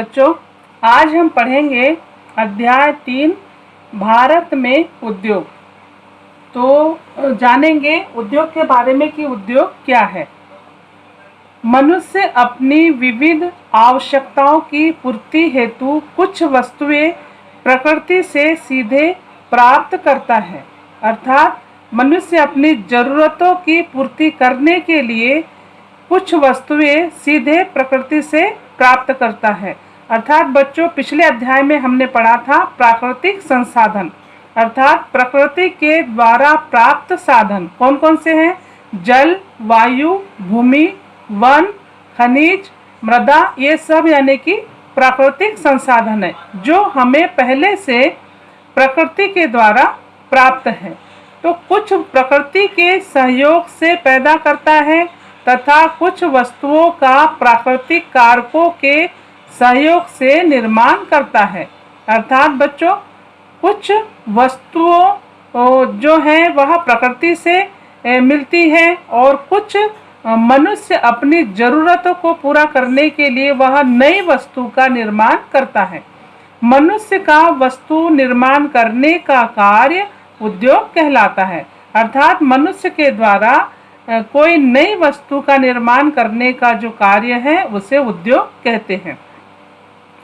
बच्चों, आज हम पढ़ेंगे अध्याय 3 भारत में उद्योग। तो जानेंगे उद्योग के बारे में कि उद्योग क्या है। मनुष्य अपनी विविध आवश्यकताओं की पूर्ति हेतु कुछ वस्तुएं प्रकृति से सीधे प्राप्त करता है। अर्थात मनुष्य अपनी जरूरतों की पूर्ति करने के लिए कुछ वस्तुएं सीधे प्रकृति से प्राप्त करता है। अर्थात बच्चों, पिछले अध्याय में हमने पढ़ा था प्राकृतिक संसाधन, अर्थात प्रकृति के द्वारा प्राप्त साधन कौन कौन से हैं? जल, वायु, भूमि, वन, खनिज, मृदा, ये सब यानी कि प्राकृतिक संसाधन है जो हमें पहले से प्रकृति के द्वारा प्राप्त है। तो कुछ प्रकृति के सहयोग से पैदा करता है तथा कुछ वस्तुओं का प्राकृतिक कारकों के सहयोग से निर्माण करता है। अर्थात बच्चों, कुछ वस्तुओं जो है वह प्रकृति से मिलती है और कुछ मनुष्य अपनी जरूरतों को पूरा करने के लिए वह नई वस्तु का निर्माण करता है। मनुष्य का वस्तु निर्माण करने का कार्य उद्योग कहलाता है। अर्थात मनुष्य के द्वारा कोई नई वस्तु का निर्माण करने का जो कार्य है उसे उद्योग कहते हैं।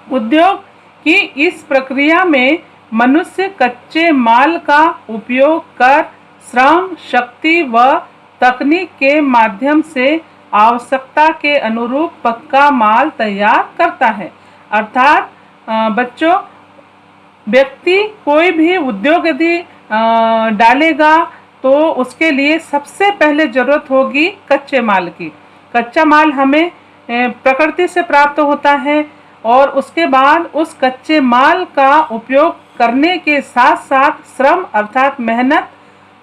उद्योग की इस प्रक्रिया में मनुष्य कच्चे माल का उपयोग कर श्रम, शक्ति व तकनीक के माध्यम से आवश्यकता के अनुरूप पक्का माल तैयार करता है। अर्थात बच्चों, व्यक्ति कोई भी उद्योग यदि डालेगा तो उसके लिए सबसे पहले जरूरत होगी कच्चे माल की। कच्चा माल हमें प्रकृति से प्राप्त होता है और उसके बाद उस कच्चे माल का उपयोग करने के साथ साथ श्रम अर्थात मेहनत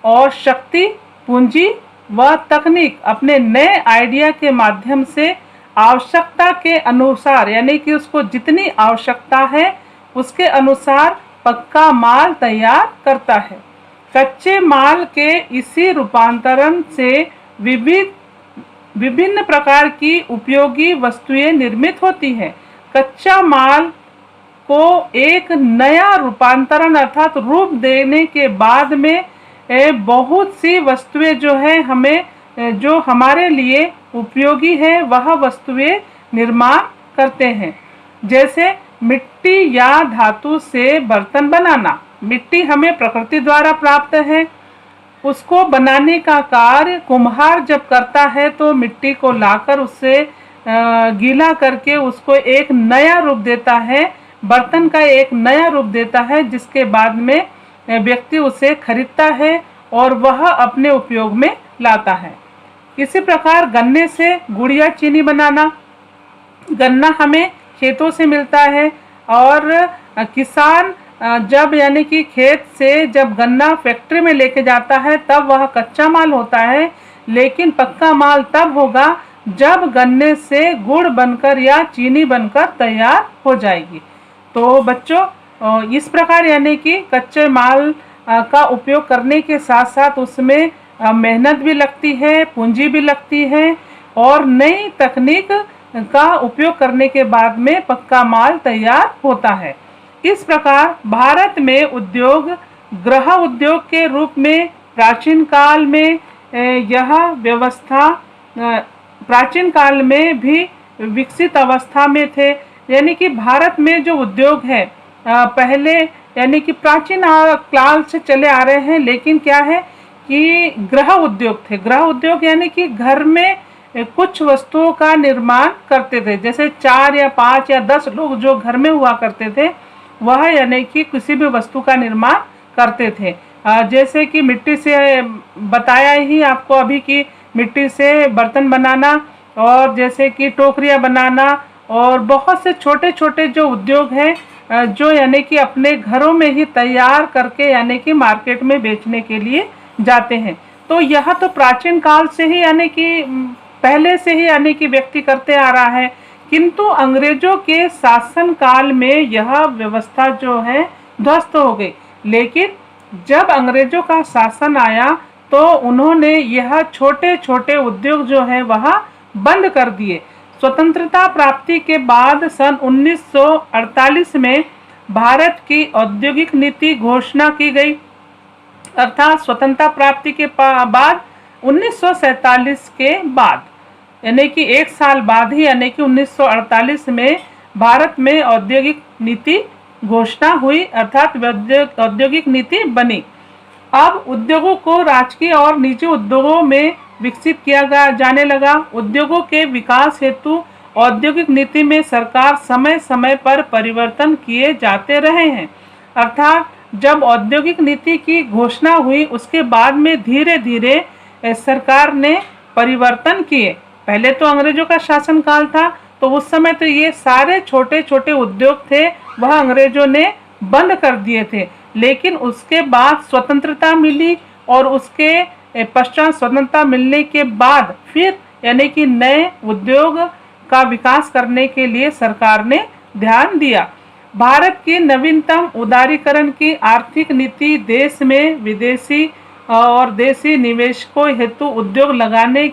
और शक्ति, पूंजी व तकनीक अपने नए आइडिया के माध्यम से आवश्यकता के अनुसार यानी कि उसको जितनी आवश्यकता है उसके अनुसार पक्का माल तैयार करता है। कच्चे माल के इसी रूपांतरण से विभिन्न प्रकार की उपयोगी वस्तुएं निर्मित होती हैं। कच्चा माल को एक नया रूपांतरण अर्थात रूप देने के बाद में बहुत सी वस्तुएं जो है हमें जो हमारे लिए उपयोगी है वह वस्तुएं निर्माण करते हैं। जैसे मिट्टी या धातु से बर्तन बनाना। मिट्टी हमें प्रकृति द्वारा प्राप्त है, उसको बनाने का कार्य कुम्हार जब करता है तो मिट्टी को लाकर उससे गीला करके उसको एक नया रूप देता है, बर्तन का एक नया रूप देता है, जिसके बाद में व्यक्ति उसे खरीदता है और वह अपने उपयोग में लाता है। इसी प्रकार गन्ने से गुड़ या चीनी बनाना। गन्ना हमें खेतों से मिलता है और किसान जब यानी कि खेत से जब गन्ना फैक्ट्री में लेके जाता है तब वह कच्चा माल होता है, लेकिन पक्का माल तब होगा जब गन्ने से गुड़ बनकर या चीनी बनकर तैयार हो जाएगी। तो बच्चों, इस प्रकार यानी कि कच्चे माल का उपयोग करने के साथ साथ उसमें मेहनत भी लगती है, पूंजी भी लगती है और नई तकनीक का उपयोग करने के बाद में पक्का माल तैयार होता है। इस प्रकार भारत में उद्योग गृह उद्योग के रूप में प्राचीन काल में यह व्यवस्था प्राचीन काल में भी विकसित अवस्था में थे। यानी कि भारत में जो उद्योग है पहले यानी कि प्राचीन काल से चले आ रहे हैं, लेकिन क्या है कि गृह उद्योग थे। गृह उद्योग यानी कि घर में कुछ वस्तुओं का निर्माण करते थे। जैसे 4 या 5 या 10 लोग जो घर में हुआ करते थे वह यानी कि किसी भी वस्तु का निर्माण करते थे। जैसे कि मिट्टी से बताया ही आपको अभी कि मिट्टी से बर्तन बनाना और जैसे कि टोकरियां बनाना और बहुत से छोटे छोटे जो उद्योग हैं जो यानी कि अपने घरों में ही तैयार करके यानी कि मार्केट में बेचने के लिए जाते हैं। तो यह तो प्राचीन काल से ही यानी कि पहले से ही यानी कि व्यक्ति करते आ रहा है, किंतु अंग्रेजों के शासन काल में यह व्यवस्था जो है ध्वस्त हो गई। लेकिन जब अंग्रेजों का शासन आया तो उन्होंने यह छोटे छोटे उद्योग जो है वह बंद कर दिए। स्वतंत्रता प्राप्ति के बाद सन 1948 में भारत की औद्योगिक नीति घोषणा की गई, अर्थात स्वतंत्रता प्राप्ति के बाद 1947 के बाद, यानी कि एक साल बाद ही, यानी कि 1948 में भारत में औद्योगिक नीति घोषणा हुई, अर्थात औद्योगिक नीति बनी। अब उद्योगों को राजकीय और निजी उद्योगों में विकसित किया जाने लगा। उद्योगों के विकास हेतु औद्योगिक नीति में सरकार समय समय पर परिवर्तन किए जाते रहे हैं, अर्थात जब औद्योगिक नीति की घोषणा हुई उसके बाद में धीरे धीरे सरकार ने परिवर्तन किए। पहले तो अंग्रेजों का शासनकाल था, तो उस समय तो ये सारे छोटे छोटे उद्योग थे वह अंग्रेजों ने बंद कर दिए थे, लेकिन उसके बाद स्वतंत्रता मिली और उसके पश्चात स्वतंत्रता मिलने के बाद फिर यानी कि नए उद्योग का विकास करने के लिए सरकार ने ध्यान दिया। भारत की नवीनतम उदारीकरण की आर्थिक नीति देश में विदेशी और देशी निवेशकों हेतु उद्योग लगाने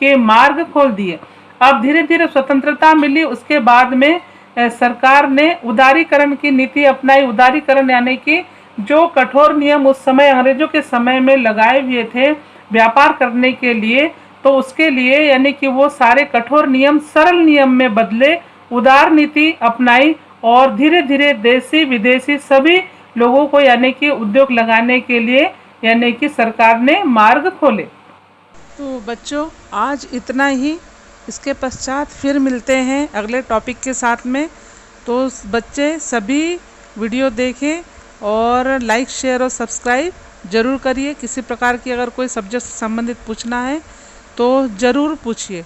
के मार्ग खोल दिए। अब धीरे धीरे स्वतंत्रता मिली, उसके बाद में सरकार ने उदारीकरण की नीति अपनाई। उदारीकरण यानी कि जो कठोर नियम उस समय अंग्रेजों के समय में लगाए हुए थे व्यापार करने के लिए, तो उसके लिए यानी कि वो सारे कठोर नियम सरल नियम में बदले, उदार नीति अपनाई और धीरे धीरे देशी विदेशी सभी लोगों को यानी कि उद्योग लगाने के लिए यानी कि सरकार ने मार्ग खोले। तो बच्चों आज इतना ही, इसके पश्चात फिर मिलते हैं अगले टॉपिक के साथ में। तो बच्चे सभी वीडियो देखें और लाइक शेयर और सब्सक्राइब ज़रूर करिए। किसी प्रकार की अगर कोई सब्जेक्ट से संबंधित पूछना है तो ज़रूर पूछिए।